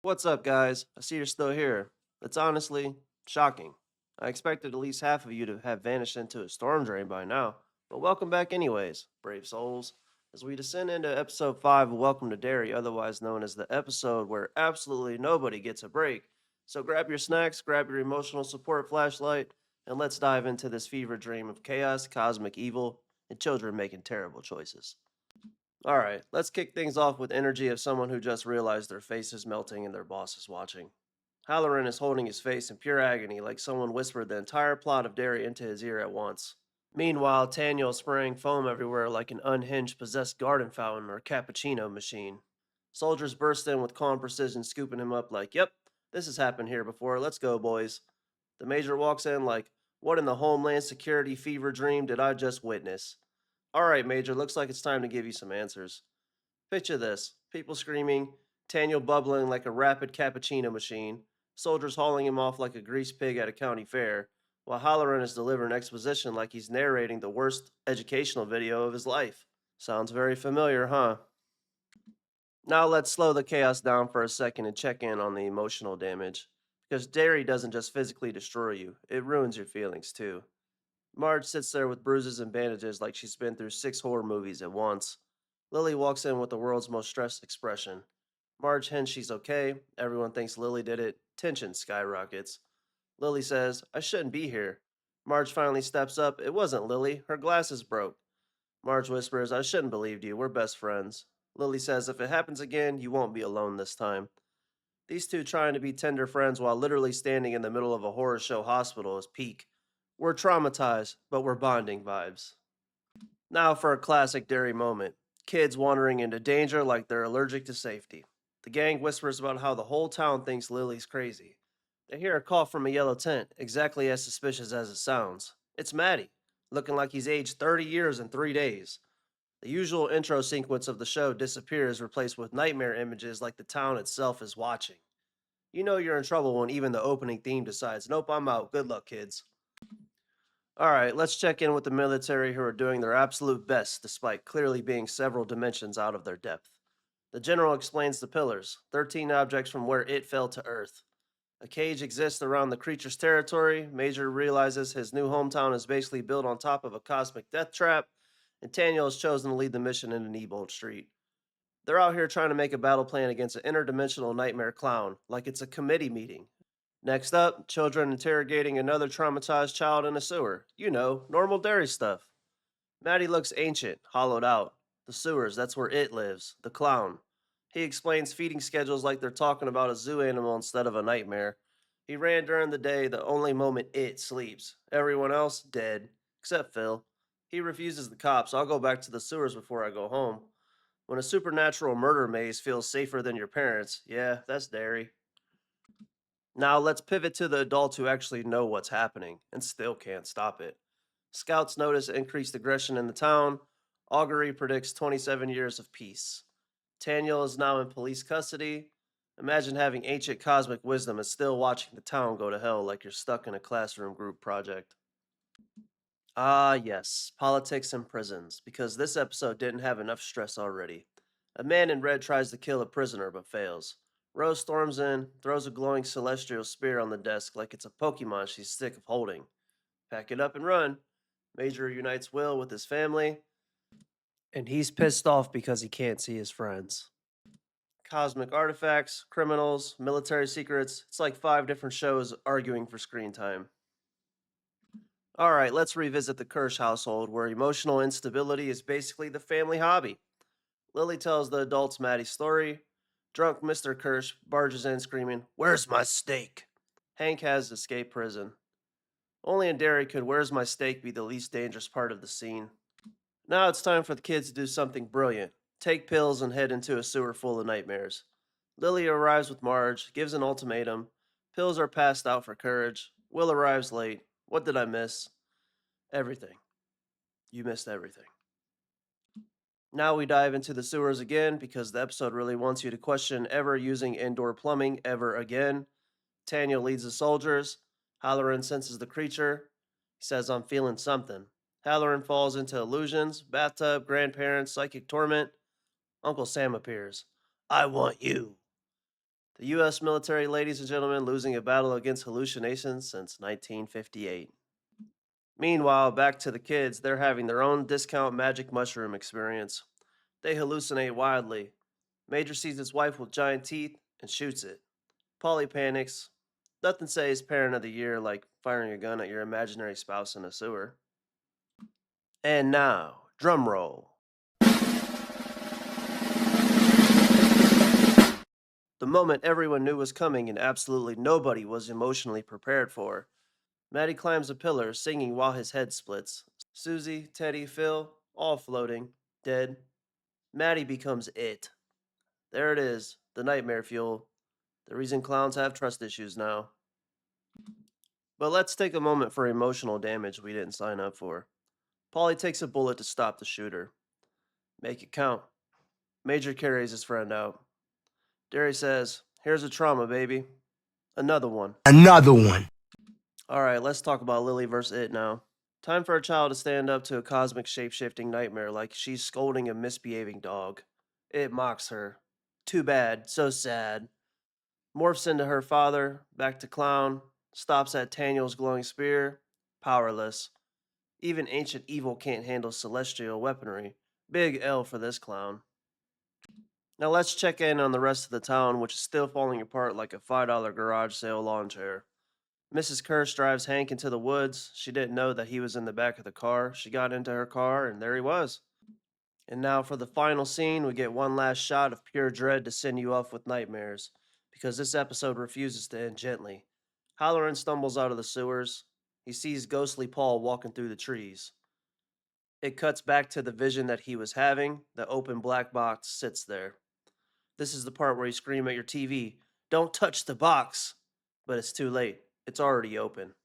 What's up, guys? I see you're still here. It's honestly shocking. I expected at least half of you to have vanished into a storm drain by now, but welcome back, anyways, brave souls. As we descend into episode 5 of Welcome to Derry, otherwise known as the episode where absolutely nobody gets a break. So grab your snacks, grab your emotional support flashlight, and let's dive into this fever dream of chaos, cosmic evil, and children making terrible choices. All right, let's kick things off with energy of someone who just realized their face is melting and their boss is watching. Hallorann is holding his face in pure agony, like someone whispered the entire plot of Derry into his ear at once. Meanwhile, Taniel spraying foam everywhere like an unhinged possessed garden fountain or cappuccino machine. Soldiers burst in with calm precision, scooping him up like, "Yep, this has happened here before. Let's go, boys." The major walks in like, "What in the Homeland Security fever dream did I just witness?" "All right, Major, looks like it's time to give you some answers." Picture this: people screaming, Taniel bubbling like a rapid cappuccino machine, soldiers hauling him off like a greased pig at a county fair, while Halloran is delivering exposition like he's narrating the worst educational video of his life. Sounds very familiar, huh? Now let's slow the chaos down for a second and check in on the emotional damage. Because dairy doesn't just physically destroy you, it ruins your feelings too. Marge sits there with bruises and bandages like she's been through 6 horror movies at once. Lily walks in with the world's most stressed expression. Marge hints she's okay. Everyone thinks Lily did it. Tension skyrockets. Lily says, "I shouldn't be here." Marge finally steps up. "It wasn't Lily. Her glasses broke." Marge whispers, "I shouldn't believed you. We're best friends." Lily says, "If it happens again, you won't be alone this time." These two trying to be tender friends while literally standing in the middle of a horror show hospital is peak. We're traumatized, but we're bonding vibes. Now for a classic Derry moment. Kids wandering into danger like they're allergic to safety. The gang whispers about how the whole town thinks Lily's crazy. They hear a call from a yellow tent, exactly as suspicious as it sounds. It's Matty, looking like he's aged 30 years in 3 days. The usual intro sequence of the show disappears, replaced with nightmare images like the town itself is watching. You know you're in trouble when even the opening theme decides, "Nope, I'm out. Good luck, kids." All right, let's check in with the military who are doing their absolute best despite clearly being several dimensions out of their depth. The general explains the pillars, 13 objects from where it fell to Earth. A cage exists around the creature's territory. Major realizes his new hometown is basically built on top of a cosmic death trap, and Taniel is chosen to lead the mission in an Ebold street. They're out here trying to make a battle plan against an interdimensional nightmare clown, like it's a committee meeting. Next up, children interrogating another traumatized child in a sewer. You know, normal dairy stuff. Matty looks ancient, hollowed out. The sewers, that's where it lives. The clown. He explains feeding schedules like they're talking about a zoo animal instead of a nightmare. He ran during the day, the only moment it sleeps. Everyone else, dead. Except Phil. He refuses the cops. "I'll go back to the sewers before I go home." When a supernatural murder maze feels safer than your parents, yeah, that's dairy. Now let's pivot to the adults who actually know what's happening and still can't stop it. Scouts notice increased aggression in the town. Augury predicts 27 years of peace. Taniel is now in police custody. Imagine having ancient cosmic wisdom and still watching the town go to hell like you're stuck in a classroom group project. Ah, yes, politics and prisons, because this episode didn't have enough stress already. A man in red tries to kill a prisoner but fails. Rose storms in, throws a glowing celestial spear on the desk like it's a Pokemon she's sick of holding. Pack it up and run. Major unites Will with his family, and he's pissed off because he can't see his friends. Cosmic artifacts, criminals, military secrets. It's like 5 different shows arguing for screen time. All right, let's revisit the Kirsch household, where emotional instability is basically the family hobby. Lily tells the adults Maddie's story. Drunk Mr. Kirsch barges in screaming, "Where's my steak?" Hank has escaped prison. Only in Derry could "Where's my steak" be the least dangerous part of the scene. Now it's time for the kids to do something brilliant: take pills and head into a sewer full of nightmares. Lily arrives with Marge, gives an ultimatum. Pills are passed out for courage. Will arrives late. What did I miss? Everything. You missed everything. Now we dive into the sewers again because the episode really wants you to question ever using indoor plumbing ever again. Taniel leads the soldiers. Hallorann senses the creature. He says, "I'm feeling something." Hallorann falls into illusions, bathtub, grandparents, psychic torment. Uncle Sam appears. "I want you." The U.S. military, ladies and gentlemen, losing a battle against hallucinations since 1958. Meanwhile, back to the kids, they're having their own discount magic mushroom experience. They hallucinate wildly. Major sees his wife with giant teeth and shoots it. Polly panics. Nothing says parent of the year like firing a gun at your imaginary spouse in a sewer. And now, drum roll. The moment everyone knew was coming and absolutely nobody was emotionally prepared for. Matty climbs a pillar, singing while his head splits. Susie, Teddy, Phil, all floating, dead. Matty becomes it. There it is, the nightmare fuel. The reason clowns have trust issues now. But let's take a moment for emotional damage we didn't sign up for. Polly takes a bullet to stop the shooter. Make it count. Major carries his friend out. Derry says, "Here's a trauma, baby." Another one. Another one. Alright, let's talk about Lily versus It now. Time for a child to stand up to a cosmic shape-shifting nightmare like she's scolding a misbehaving dog. It mocks her. Too bad, so sad. Morphs into her father, back to clown, stops at Taniel's glowing spear, powerless. Even ancient evil can't handle celestial weaponry. Big L for this clown. Now let's check in on the rest of the town, which is still falling apart like a $5 garage sale lawn chair. Mrs. Kirsch drives Hank into the woods. She didn't know that he was in the back of the car. She got into her car, and there he was. And now for the final scene, we get one last shot of pure dread to send you off with nightmares, because this episode refuses to end gently. Hallorann stumbles out of the sewers. He sees ghostly Paul walking through the trees. It cuts back to the vision that he was having. The open black box sits there. This is the part where you scream at your TV, "Don't touch the box!" But it's too late. It's already open.